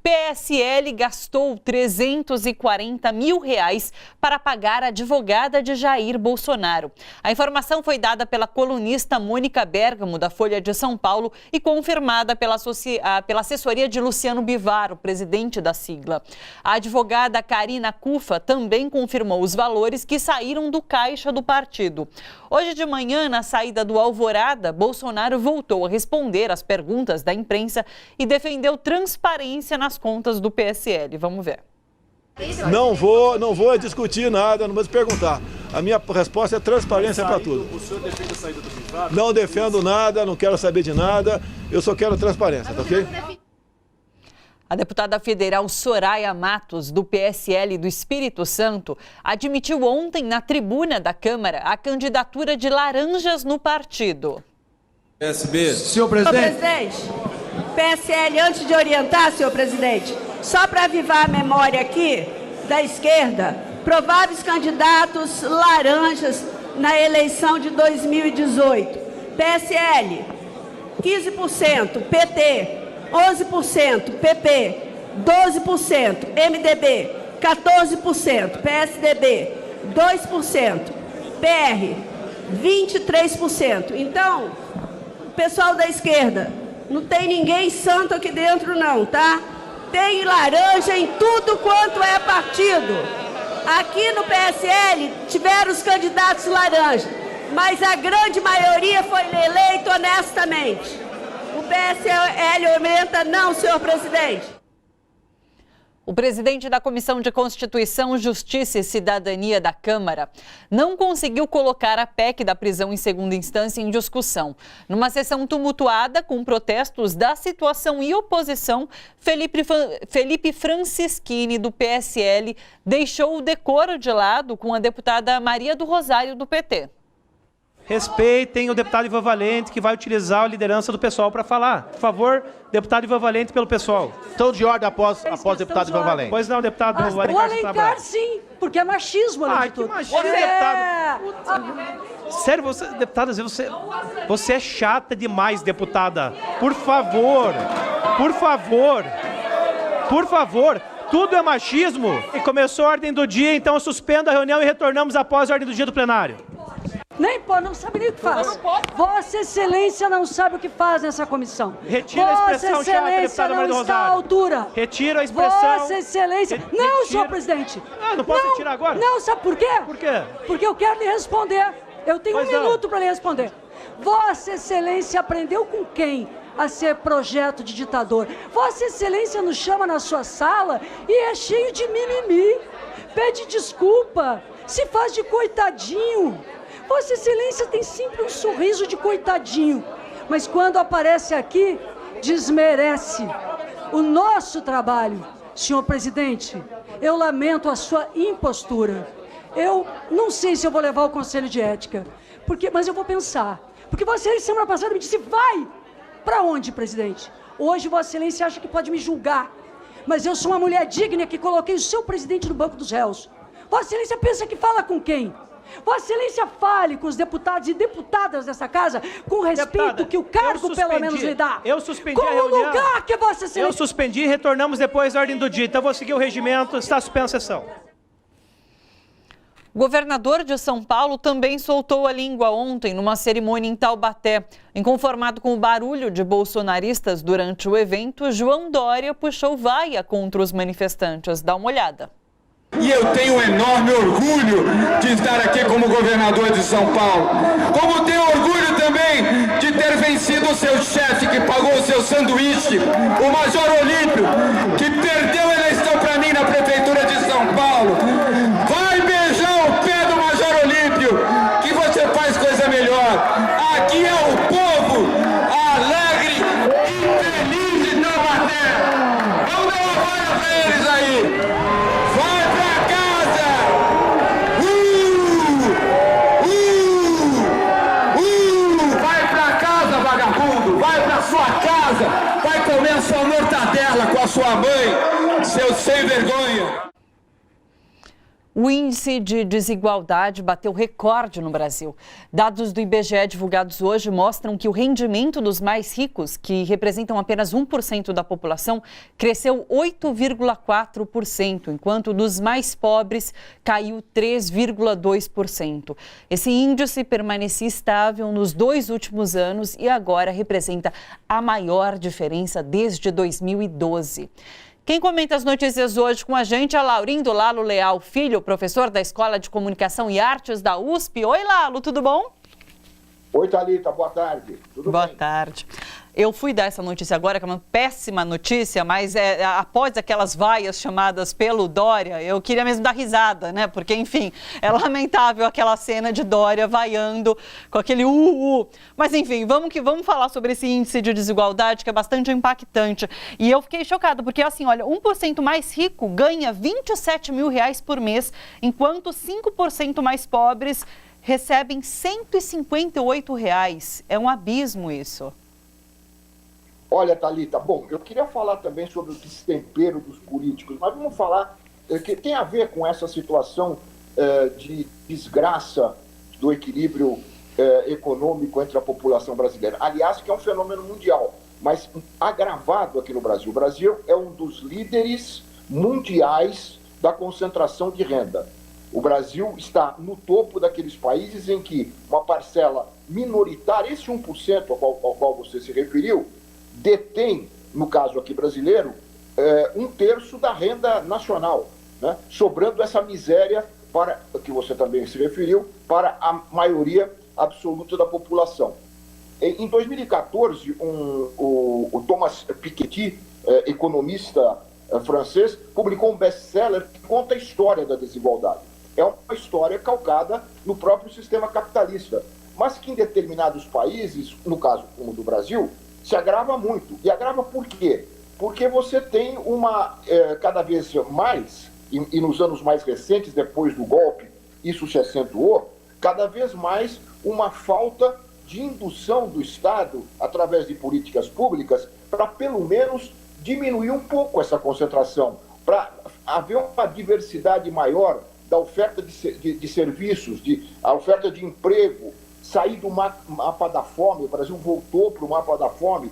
PSL gastou R$340 mil para pagar a advogada de Jair Bolsonaro. A informação foi dada pela colunista Mônica Bergamo, da Folha de São Paulo, e confirmada pela assessoria de Luciano Bivar, o presidente da sigla. A advogada Karina Cufa também confirmou os valores que saíram do caixa do partido. Hoje de manhã, na saída do Alvorada, Bolsonaro voltou a responder às perguntas da imprensa e defendeu transparência nas contas do PSL. Vamos ver. Não vou discutir nada, não vou perguntar. A minha resposta é transparência para tudo. O senhor defende a saída do Bivar? Não defendo nada, não quero saber de nada, eu só quero transparência, tá ok? A deputada federal Soraya Matos, do PSL do Espírito Santo, admitiu ontem na tribuna da Câmara a candidatura de laranjas no partido. PSB. Senhor presidente, PSL, antes de orientar, senhor presidente, só para avivar a memória aqui da esquerda, prováveis candidatos laranjas na eleição de 2018. PSL, 15%, PT, 11%, PP, 12%, MDB, 14%, PSDB, 2%, PR, 23%. Então, pessoal da esquerda, não tem ninguém santo aqui dentro não, tá? Tem laranja em tudo quanto é partido. Aqui no PSL tiveram os candidatos laranja, mas a grande maioria foi eleito honestamente. O PSL aumenta não, senhor presidente. O presidente da Comissão de Constituição, Justiça e Cidadania da Câmara não conseguiu colocar a PEC da prisão em segunda instância em discussão. Numa sessão tumultuada com protestos da situação e oposição, Felipe Francischini, do PSL, deixou o decoro de lado com a deputada Maria do Rosário, do PT. Respeitem o deputado Ivan Valente, que vai utilizar a liderança do pessoal para falar. Por favor, deputado Ivan Valente, pelo pessoal. Estou de ordem após o deputado Ivan Valente. Pois não, deputado Alencar. O Alencar, sim, porque é machismo, além de tudo. Que machismo, deputado. Sério, deputada, você é chata demais, deputada. Por favor, por favor, por favor. Tudo é machismo. E começou a ordem do dia, então eu suspendo a reunião e retornamos após a ordem do dia do plenário. Nem pode, não sabe nem o que faz. Vossa Excelência não sabe o que faz nessa comissão. Retira a expressão Vossa Excelência não está à altura. Retira a expressão. Vossa Excelência... Não, senhor presidente. Não posso retirar agora? Não, sabe por quê? Por quê? Porque eu quero lhe responder. Eu tenho um minuto para lhe responder. Vossa Excelência aprendeu com quem a ser projeto de ditador? Vossa Excelência nos chama na sua sala e é cheio de mimimi. Pede desculpa. Se faz de coitadinho. Vossa Excelência tem sempre um sorriso de coitadinho, mas quando aparece aqui, desmerece o nosso trabalho. Senhor presidente, eu lamento a sua impostura. Eu não sei se eu vou levar o Conselho de Ética, mas eu vou pensar. Porque Vossa Excelência, semana passada, me disse, vai! Para onde, presidente? Hoje Vossa Excelência acha que pode me julgar, mas eu sou uma mulher digna que coloquei o seu presidente no banco dos réus. Vossa Excelência pensa que fala com quem? Vossa Excelência fale com os deputados e deputadas dessa casa com o respeito deputada, que o cargo pelo menos lhe dá. Eu suspendi com a reunião. O lugar que Vossa Excelência... Eu suspendi e retornamos depois da ordem do dia. Então vou seguir o regimento, está suspensa a sessão. O governador de São Paulo também soltou a língua ontem numa cerimônia em Taubaté. Inconformado com o barulho de bolsonaristas durante o evento, João Dória puxou vaia contra os manifestantes. Dá uma olhada. E eu tenho um enorme orgulho de estar aqui como governador de São Paulo. Como tenho orgulho também de ter vencido o seu chefe que pagou o seu sanduíche, o Major Olímpio, que perdeu a eleição para mim na prefeitura de São Paulo. Vai beijar o pé do Major Olímpio, que você faz coisa melhor. Aqui é o povo alegre e feliz de Taubaté. Vamos dar uma vaia para eles aí. Vai comer a sua mortadela com a sua mãe, seu sem vergonha. O índice de desigualdade bateu recorde no Brasil. Dados do IBGE divulgados hoje mostram que o rendimento dos mais ricos, que representam apenas 1% da população, cresceu 8,4%, enquanto o dos mais pobres caiu 3,2%. Esse índice permanecia estável nos 2 últimos anos e agora representa a maior diferença desde 2012. Quem comenta as notícias hoje com a gente é Laurindo Lalo Leal Filho, professor da Escola de Comunicação e Artes da USP. Oi, Lalo, tudo bom? Oi, Thalita, boa tarde. Tudo bem? Boa tarde. Eu fui dar essa notícia agora, que é uma péssima notícia, mas após aquelas vaias chamadas pelo Dória, eu queria mesmo dar risada, né? Porque, enfim, é lamentável aquela cena de Dória vaiando com aquele Mas, enfim, vamos falar sobre esse índice de desigualdade, que é bastante impactante. E eu fiquei chocada, porque, assim, olha, 1% mais rico ganha R$27 mil por mês, enquanto 5% mais pobres recebem R$158. É um abismo isso. Olha, Thalita, bom, eu queria falar também sobre o destempero dos políticos, mas vamos falar que tem a ver com essa situação de desgraça do equilíbrio econômico entre a população brasileira. Aliás, que é um fenômeno mundial, mas agravado aqui no Brasil. O Brasil é um dos líderes mundiais da concentração de renda. O Brasil está no topo daqueles países em que uma parcela minoritária, esse 1% ao qual você se referiu, detém, no caso aqui brasileiro, 1/3 da renda nacional, né? Sobrando essa miséria, para que você também se referiu, para a maioria absoluta da população. Em 2014, o Thomas Piketty, economista francês, publicou um best-seller que conta a história da desigualdade. É uma história calcada no próprio sistema capitalista, mas que em determinados países, no caso como o do Brasil, se agrava muito. E agrava por quê? Porque você tem cada vez mais, e nos anos mais recentes, depois do golpe, isso se acentuou, cada vez mais uma falta de indução do Estado, através de políticas públicas, para pelo menos diminuir um pouco essa concentração, para haver uma diversidade maior da oferta de serviços, a oferta de emprego, sair do mapa da fome. O Brasil voltou para o mapa da fome.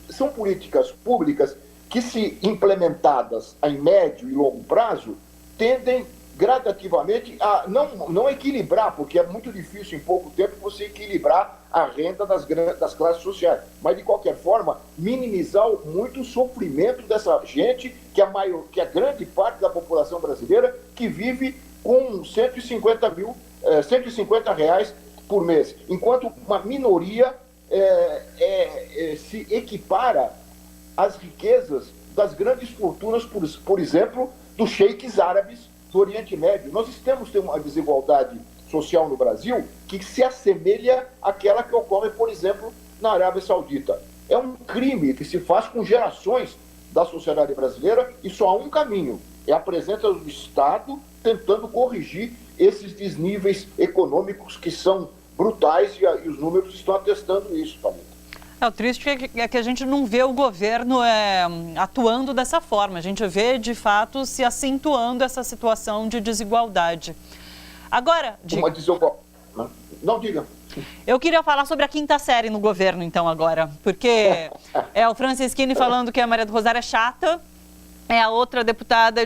São políticas públicas que, se implementadas em médio e longo prazo, tendem gradativamente a não equilibrar, porque é muito difícil em pouco tempo você equilibrar a renda das classes sociais, mas de qualquer forma minimizar muito o sofrimento dessa gente, que a grande parte da população brasileira que vive com R$150 por mês, enquanto uma minoria se equipara às riquezas das grandes fortunas, por exemplo, dos sheiks árabes do Oriente Médio. Nós temos uma desigualdade social no Brasil que se assemelha àquela que ocorre, por exemplo, na Arábia Saudita. É um crime que se faz com gerações da sociedade brasileira e só há um caminho: é a presença do Estado tentando corrigir esses desníveis econômicos que são brutais, e os números estão atestando isso, Thalita. O triste é que a gente não vê o governo atuando dessa forma. A gente vê, de fato, se acentuando essa situação de desigualdade. Agora, diga. Não, diga. Eu queria falar sobre a 5ª série no governo, então, agora. Porque é o Francisquini falando que a Maria do Rosário é chata. É a outra deputada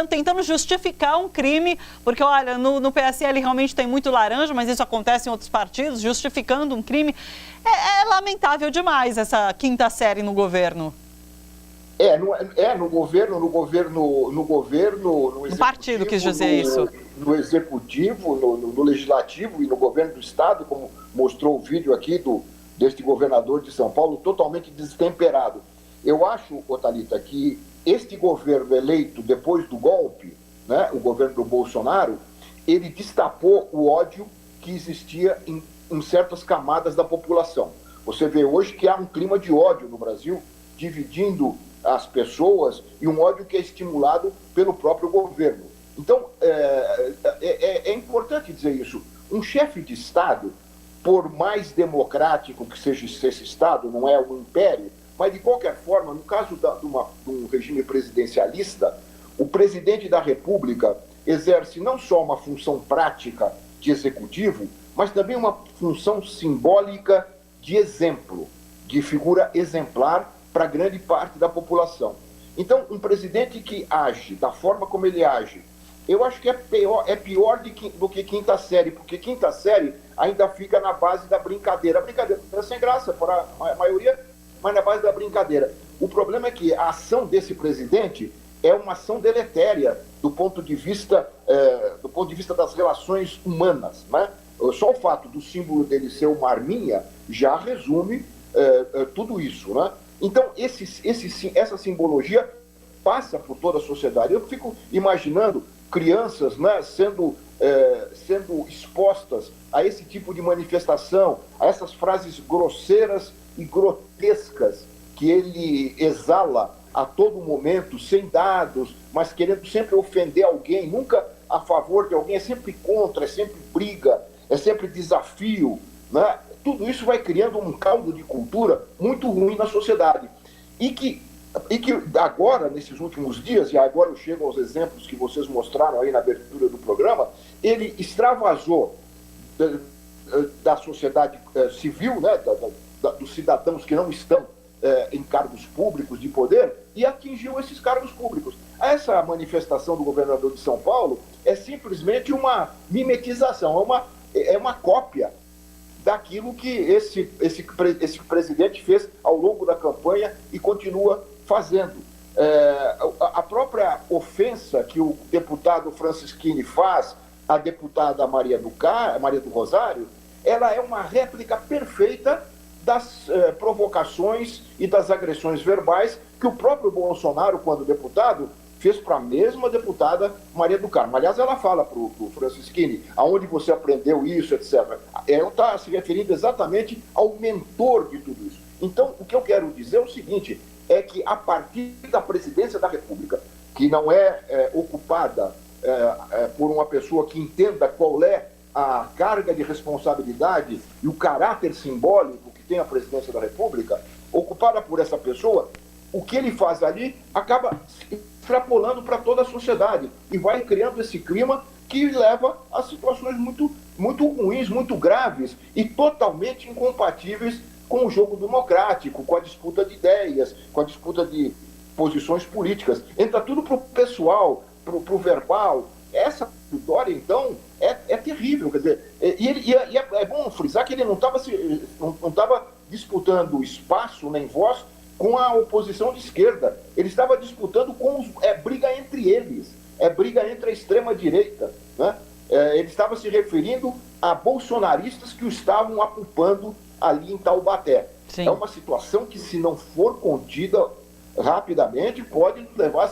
tentando justificar um crime, porque, olha, no PSL realmente tem muito laranja, mas isso acontece em outros partidos, justificando um crime. É lamentável demais essa 5ª série no governo. No governo, no partido quis dizer isso. No executivo, no legislativo e no governo do estado, como mostrou o vídeo aqui deste governador de São Paulo, totalmente destemperado. Eu acho, Thalita, que este governo eleito depois do golpe, né, o governo do Bolsonaro, ele destapou o ódio que existia em certas camadas da população. Você vê hoje que há um clima de ódio no Brasil, dividindo as pessoas, e um ódio que é estimulado pelo próprio governo. Então, é importante dizer isso. Um chefe de Estado, por mais democrático que seja esse Estado, não é um império, mas, de qualquer forma, no caso de um regime presidencialista, o presidente da República exerce não só uma função prática de executivo, mas também uma função simbólica de exemplo, de figura exemplar para grande parte da população. Então, um presidente que age da forma como ele age, eu acho que é pior do que quinta série, porque quinta série ainda fica na base da brincadeira. A brincadeira é sem graça para a maioria, mas na base da brincadeira. O problema é que a ação desse presidente é uma ação deletéria do ponto de vista das relações humanas, né? Só o fato do símbolo dele ser uma arminha já resume tudo isso, né? Então, essa simbologia passa por toda a sociedade. Eu fico imaginando crianças, né, sendo expostas a esse tipo de manifestação, a essas frases grosseiras e grotescas que ele exala a todo momento, sem dados, mas querendo sempre ofender alguém, nunca a favor de alguém, é sempre contra, é sempre briga, é sempre desafio, né? Tudo isso vai criando um caldo de cultura muito ruim na sociedade. E que agora, nesses últimos dias, e agora eu chego aos exemplos que vocês mostraram aí na abertura do programa, ele extravasou da sociedade civil, né, dos cidadãos que não estão em cargos públicos de poder, e atingiu esses cargos públicos. Essa manifestação do governador de São Paulo é simplesmente uma mimetização, é uma cópia daquilo que esse presidente fez ao longo da campanha e continua fazendo. A própria ofensa que o deputado Francisquini faz à deputada Maria do Rosário, ela é uma réplica perfeita das provocações e das agressões verbais que o próprio Bolsonaro, quando deputado, fez para a mesma deputada Maria do Carmo. Aliás, ela fala para o Francisquini, aonde você aprendeu isso, etc. Ela está se referindo exatamente ao mentor de tudo isso. Então, o que eu quero dizer é o seguinte, é que a partir da presidência da República, que não é ocupada por uma pessoa que entenda qual é a carga de responsabilidade e o caráter simbólico que tem a presidência da República, ocupada por essa pessoa, o que ele faz ali acaba extrapolando para toda a sociedade e vai criando esse clima que leva a situações muito, muito ruins, muito graves e totalmente incompatíveis com o jogo democrático, com a disputa de ideias, com a disputa de posições políticas. Entra tudo para o pessoal, para o verbal. Essa Dória, então, é terrível. Quer dizer, é bom frisar que ele não estava disputando espaço nem voz com a oposição de esquerda. Ele estava disputando briga entre eles, briga entre a extrema-direita, né? Ele estava se referindo a bolsonaristas que o estavam apupando ali em Taubaté. Sim. É uma situação que, se não for contida rapidamente, pode levar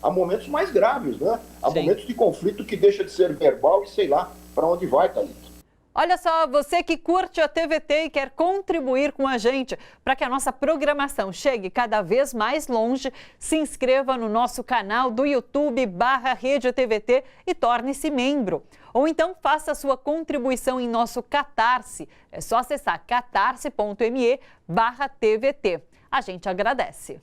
a momentos mais graves, né? A Sim. momentos de conflito que deixa de ser verbal e sei lá para onde vai, Thalita. Olha só, você que curte a TVT e quer contribuir com a gente para que a nossa programação chegue cada vez mais longe, se inscreva no nosso canal do YouTube /Rede TVT e torne-se membro. Ou então faça a sua contribuição em nosso Catarse. É só acessar catarse.me/TVT. A gente agradece.